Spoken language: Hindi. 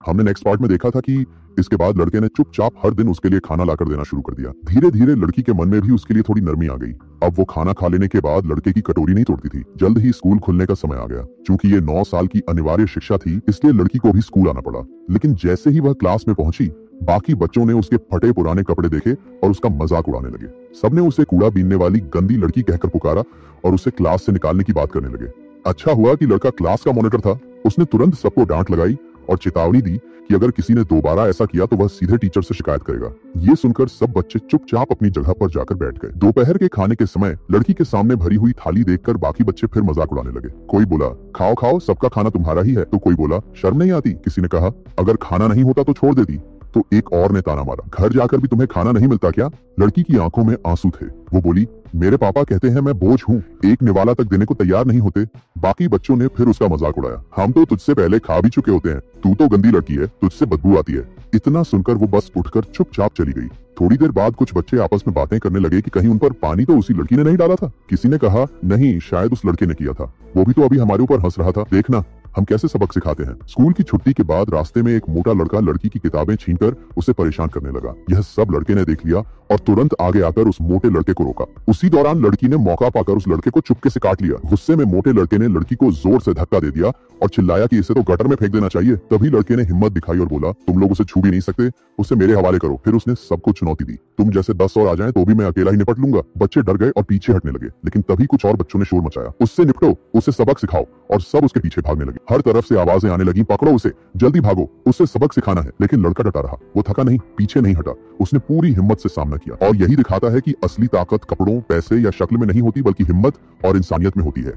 हमने नेक्स्ट पार्ट में देखा था कि इसके बाद लड़के ने चुपचाप हर दिन उसके लिए खाना लाकर देना शुरू कर दिया। धीरे धीरे लड़की के मन में भी उसके लिए थोड़ी नरमी आ गई। अब वो खाना खा लेने के बाद लड़के की कटोरी नहीं तोड़ती थी। जल्द ही स्कूल खुलने का समय आ गया। चूंकि ये 9 साल की अनिवार्य शिक्षा थी, इसलिए लड़की को भी स्कूल आना पड़ा। लेकिन जैसे ही वह क्लास में पहुंची, बाकी बच्चों ने उसके फटे पुराने कपड़े देखे और उसका मजाक उड़ाने लगे। सबने उसे कूड़ा बीनने वाली गंदी लड़की कहकर पुकारा और उसे क्लास से निकालने की बात करने लगे। अच्छा हुआ कि लड़का क्लास का मॉनिटर था। उसने तुरंत सबको डांट लगाई और चेतावनी दी कि अगर किसी ने दोबारा ऐसा किया तो वह सीधे टीचर से शिकायत करेगा। ये सुनकर सब बच्चे चुपचाप अपनी जगह पर जाकर बैठ गए। दोपहर के खाने के समय लड़की के सामने भरी हुई थाली देखकर बाकी बच्चे फिर मजाक उड़ाने लगे। कोई बोला, खाओ खाओ, सबका खाना तुम्हारा ही है। तो कोई बोला, शर्म नहीं आती? किसी ने कहा, अगर खाना नहीं होता तो छोड़ देती। तो एक और ने ताना मारा, घर जाकर भी तुम्हें खाना नहीं मिलता क्या? लड़की की आंखों में आंसू थे। वो बोली, मेरे पापा कहते हैं मैं बोझ हूँ, एक निवाला तक देने को तैयार नहीं होते। बाकी बच्चों ने फिर उसका मजाक उड़ाया, हम तो तुझसे पहले खा भी चुके होते हैं, तू तो गंदी लड़की है, तुझसे बदबू आती है। इतना सुनकर वो बस उठकर चुपचाप चली गई। थोड़ी देर बाद कुछ बच्चे आपस में बातें करने लगे कि कहीं उन पर पानी तो उसी लड़की ने नहीं डाला था। किसी ने कहा, नहीं, शायद उस लड़के ने किया था, वो भी तो अभी हमारे ऊपर हंस रहा था, देखना हम कैसे सबक सिखाते हैं। स्कूल की छुट्टी के बाद रास्ते में एक मोटा लड़का लड़की की किताबें छीनकर उसे परेशान करने लगा। यह सब लड़के ने देख लिया और तुरंत आगे आकर उस मोटे लड़के को रोका। उसी दौरान लड़की ने मौका पाकर उस लड़के को चुपके से काट लिया। गुस्से में मोटे लड़के ने लड़की को जोर से धक्का दे दिया और चिल्लाया कि इसे तो गटर में फेंक देना चाहिए। तभी लड़के ने हिम्मत दिखाई और बोला, तुम लोग उसे छू भी नहीं सकते, उसे मेरे हवाले करो। फिर उसने सबको चुनौती दी, तुम जैसे 10 और आ जाएं तो भी मैं अकेला ही निपट लूंगा। बच्चे डर गए और पीछे हटने लगे, लेकिन तभी कुछ और बच्चों ने शोर मचाया, उससे निपटो, उसे सबक सिखाओ। और सब उसके पीछे भागने लगे। हर तरफ से आवाजें आने लगी, पकड़ो उसे, जल्दी भागो, उससे सबक सिखाना है। लेकिन लड़का डटा रहा, वो थका नहीं, पीछे नहीं हटा। उसने पूरी हिम्मत से सामना किया। और यही दिखाता है कि असली ताकत कपड़ों, पैसे या शक्ल में नहीं होती, बल्कि हिम्मत और इंसानियत में होती है।